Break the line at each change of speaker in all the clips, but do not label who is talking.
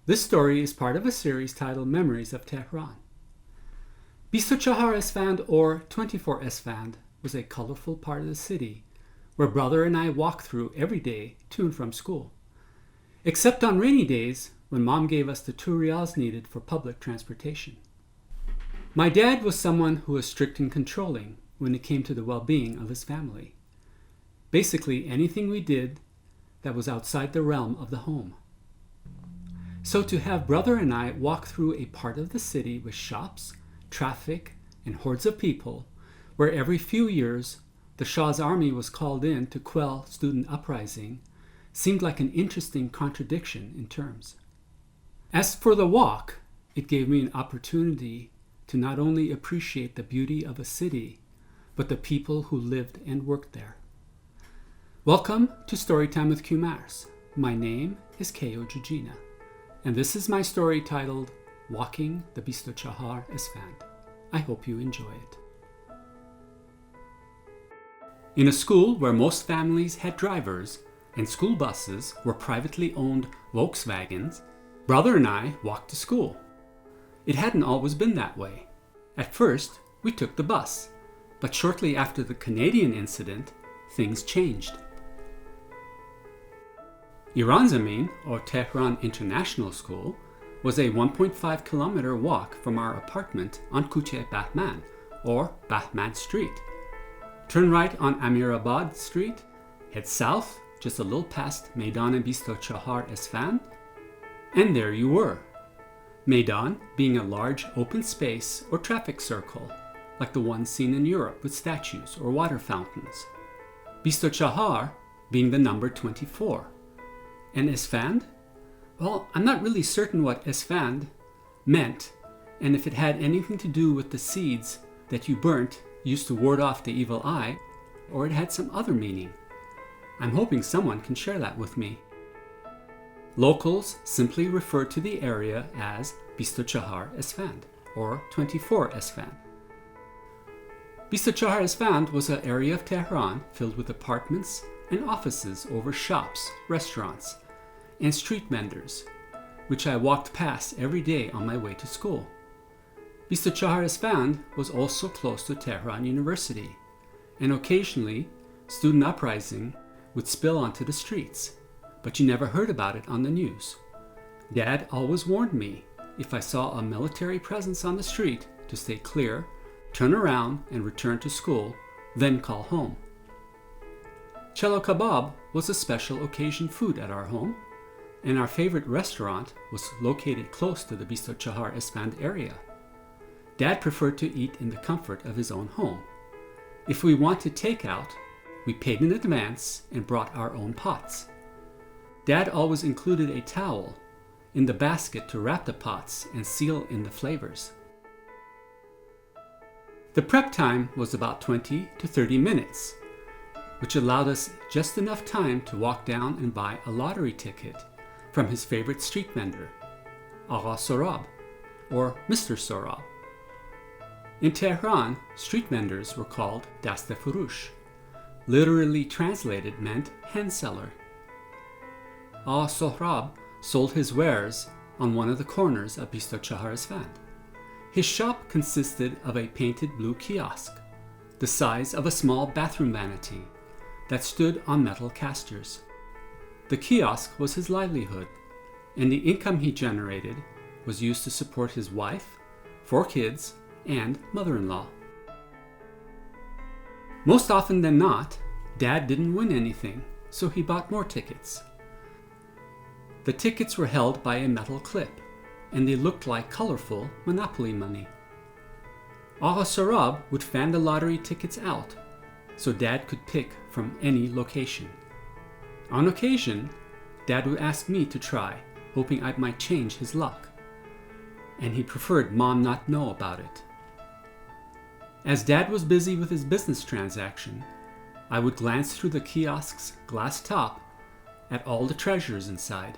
This story is part of a series titled Memories of Tehran. 24 Esfand, or 24 Esfand, was a colorful part of the city where brother and I walked through every day to and from school. Except on rainy days when mom gave us the 2 riyals needed for public transportation. My dad was someone who was strict and controlling when it came to the well-being of his family. Basically anything we did that was outside the realm of the home. So to have brother and I walk through a part of the city with shops, traffic, and hordes of people, where every few years the Shah's army was called in to quell student uprising, seemed like an interesting contradiction in terms. As for the walk, it gave me an opportunity to not only appreciate the beauty of a city, but the people who lived and worked there. Welcome to Storytime with Kumars. My name is Kayo Jijina, and this is my story titled Walking the 24 Esfand. I hope you enjoy it. In a school where most families had drivers and school buses were privately owned Volkswagens, brother and I walked to school. It hadn't always been that way. At first, we took the bus, but shortly after the Canadian incident, things changed. Iran Zamin, or Tehran International School, was a 1.5 kilometer walk from our apartment on Kuche Bahman, or Bahman Street. Turn right on Amirabad Street, head south just a little past Maidan 24 Esfand, and there you were. Maidan being a large open space or traffic circle, like the ones seen in Europe with statues or water fountains. 24 being the number 24. And Esfand? Well, I'm not really certain what Esfand meant, and if it had anything to do with the seeds that you burnt used to ward off the evil eye, or it had some other meaning. I'm hoping someone can share that with me. Locals simply refer to the area as 24 Esfand, or 24 Esfand. 24 Esfand was an area of Tehran filled with apartments and offices over shops, restaurants, and street vendors, which I walked past every day on my way to school. 24 Esfand was also close to Tehran University, and occasionally student uprising would spill onto the streets, but you never heard about it on the news. Dad always warned me if I saw a military presence on the street to stay clear, turn around and return to school, then call home. Cello kebab was a special occasion food at our home, and our favorite restaurant was located close to the 24 Esfand area. Dad preferred to eat in the comfort of his own home. If we wanted takeout, we paid in advance and brought our own pots. Dad always included a towel in the basket to wrap the pots and seal in the flavors. The prep time was about 20 to 30 minutes, which allowed us just enough time to walk down and buy a lottery ticket from his favorite street vendor, Agha Sorab, or Mr. Sorab. In Tehran, street vendors were called Daste Furush. Literally translated meant hand seller. Agha Sorab sold his wares on one of the corners of 24 Esfand. His shop consisted of a painted blue kiosk, the size of a small bathroom vanity, that stood on metal casters. The kiosk was his livelihood, and the income he generated was used to support his wife, 4 kids, and mother-in-law. Most often than not, Dad didn't win anything, so he bought more tickets. The tickets were held by a metal clip, and they looked like colorful Monopoly money. Agha Sorab would fan the lottery tickets out, so Dad could pick from any location. On occasion, Dad would ask me to try, hoping I might change his luck, and he preferred Mom not know about it. As Dad was busy with his business transaction, I would glance through the kiosk's glass top at all the treasures inside.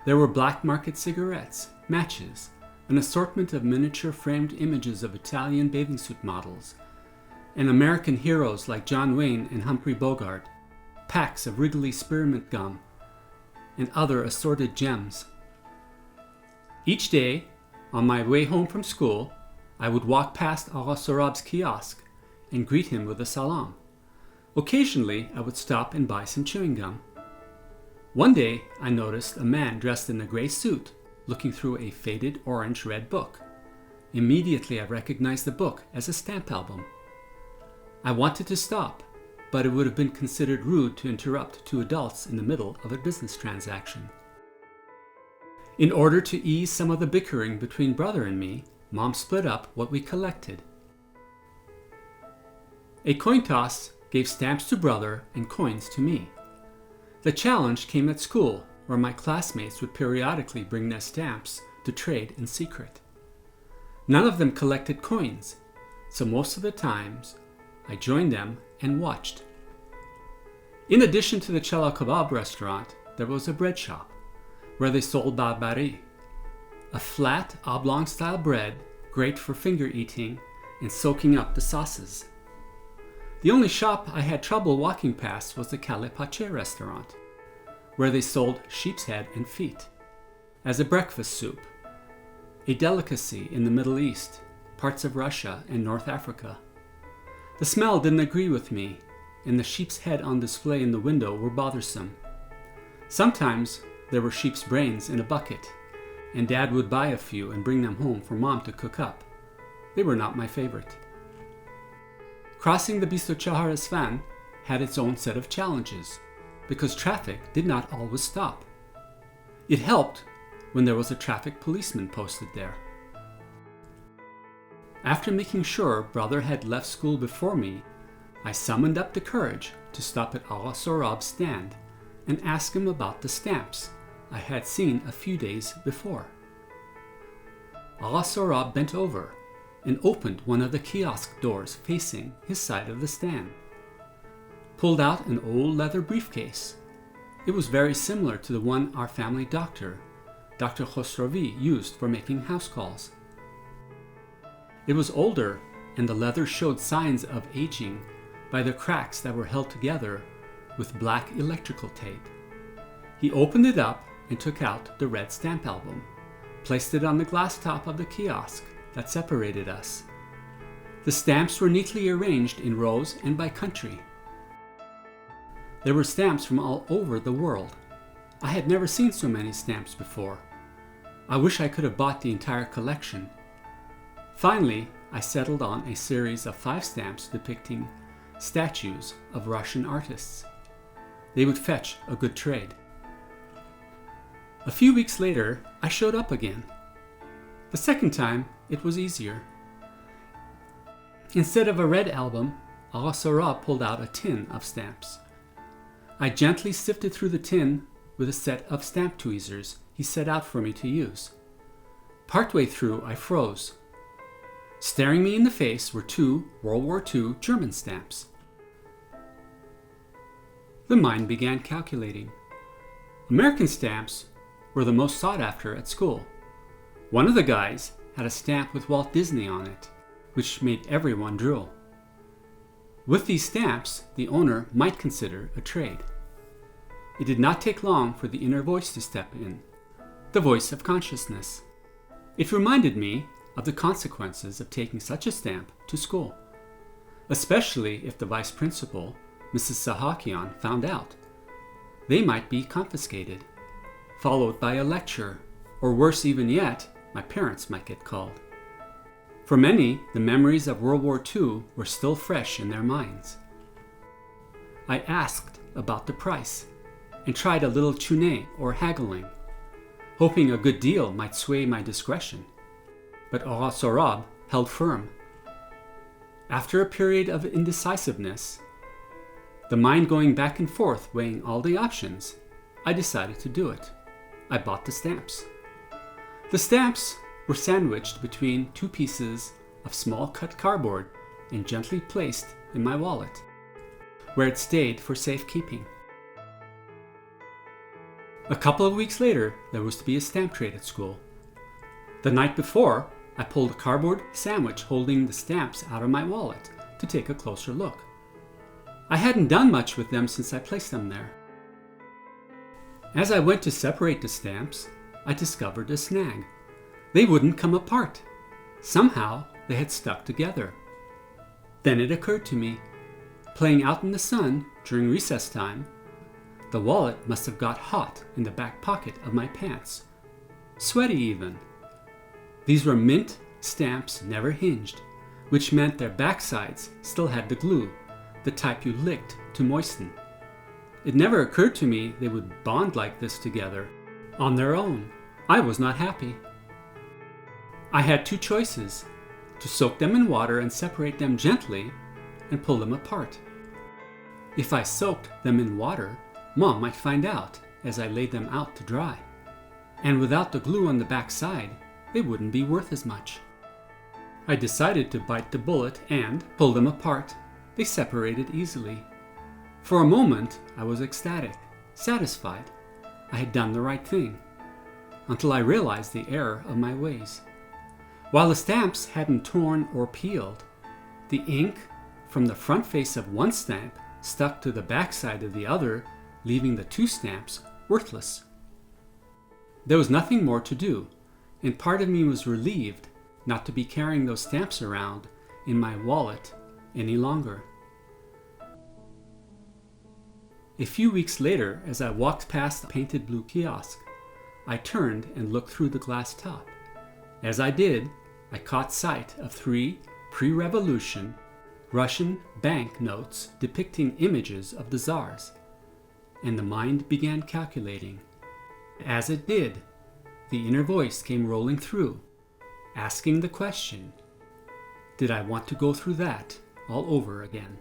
There were black market cigarettes, matches, an assortment of miniature framed images of Italian bathing suit models, and American heroes like John Wayne and Humphrey Bogart, packs of Wrigley spearmint gum, and other assorted gems. Each day, on my way home from school, I would walk past Agha Sorab's kiosk and greet him with a salam. Occasionally, I would stop and buy some chewing gum. One day, I noticed a man dressed in a gray suit looking through a faded orange-red book. Immediately, I recognized the book as a stamp album. I wanted to stop, but it would have been considered rude to interrupt two adults in the middle of a business transaction. In order to ease some of the bickering between brother and me, Mom split up what we collected. A coin toss gave stamps to brother and coins to me. The challenge came at school, where my classmates would periodically bring their stamps to trade in secret. None of them collected coins, so most of the times I joined them and watched. In addition to the Chala Kebab restaurant, there was a bread shop where they sold barbari, a flat oblong-style bread great for finger eating and soaking up the sauces. The only shop I had trouble walking past was the Kale Pache restaurant, where they sold sheep's head and feet as a breakfast soup, a delicacy in the Middle East, parts of Russia, and North Africa. The smell didn't agree with me, and the sheep's head on display in the window were bothersome. Sometimes there were sheep's brains in a bucket, and Dad would buy a few and bring them home for Mom to cook up. They were not my favorite. Crossing the Bisto Chahar Esfand had its own set of challenges, because traffic did not always stop. It helped when there was a traffic policeman posted there. After making sure brother had left school before me, I summoned up the courage to stop at Agha Sorab's stand and ask him about the stamps I had seen a few days before. Agha Sorab bent over and opened one of the kiosk doors facing his side of the stand, pulled out an old leather briefcase. It was very similar to the one our family doctor, Dr. Khosrovi, used for making house calls. It was older, and the leather showed signs of aging by the cracks that were held together with black electrical tape. He opened it up and took out the red stamp album, placed it on the glass top of the kiosk that separated us. The stamps were neatly arranged in rows and by country. There were stamps from all over the world. I had never seen so many stamps before. I wish I could have bought the entire collection. Finally, I settled on a series of 5 stamps depicting statues of Russian artists. They would fetch a good trade. A few weeks later, I showed up again. The second time, it was easier. Instead of a red album, Agha Sorab pulled out a tin of stamps. I gently sifted through the tin with a set of stamp tweezers he set out for me to use. Partway through, I froze. Staring me in the face were 2 World War II German stamps. The mind began calculating. American stamps were the most sought after at school. One of the guys had a stamp with Walt Disney on it, which made everyone drool. With these stamps, the owner might consider a trade. It did not take long for the inner voice to step in, the voice of consciousness. It reminded me of the consequences of taking such a stamp to school, especially if the vice principal, Mrs. Sahakian, found out. They might be confiscated, followed by a lecture, or worse even yet, my parents might get called. For many, the memories of World War II were still fresh in their minds. I asked about the price and tried a little chune or haggling, hoping a good deal might sway my discretion. But Agha Sorab held firm. After a period of indecisiveness, the mind going back and forth weighing all the options, I decided to do it. I bought the stamps. The stamps were sandwiched between 2 pieces of small cut cardboard and gently placed in my wallet, where it stayed for safekeeping. A couple of weeks later, there was to be a stamp trade at school. The night before, I pulled a cardboard sandwich holding the stamps out of my wallet to take a closer look. I hadn't done much with them since I placed them there. As I went to separate the stamps, I discovered a snag. They wouldn't come apart. Somehow they had stuck together. Then it occurred to me, playing out in the sun during recess time, the wallet must have got hot in the back pocket of my pants. Sweaty even. These were mint stamps, never hinged, which meant their backsides still had the glue, the type you licked to moisten. It never occurred to me they would bond like this together on their own. I was not happy. I had two choices: to soak them in water and separate them gently and pull them apart. If I soaked them in water, Mom might find out as I laid them out to dry. And without the glue on the back side, they wouldn't be worth as much. I decided to bite the bullet and pull them apart. They separated easily. For a moment, I was ecstatic, satisfied. I had done the right thing, until I realized the error of my ways. While the stamps hadn't torn or peeled, the ink from the front face of one stamp stuck to the back side of the other, leaving the two stamps worthless. There was nothing more to do, and part of me was relieved not to be carrying those stamps around in my wallet any longer. A few weeks later, as I walked past the painted blue kiosk, I turned and looked through the glass top. As I did, I caught sight of 3 pre-revolution Russian bank notes depicting images of the Tsars, and the mind began calculating. As it did, the inner voice came rolling through, asking the question, did I want to go through that all over again?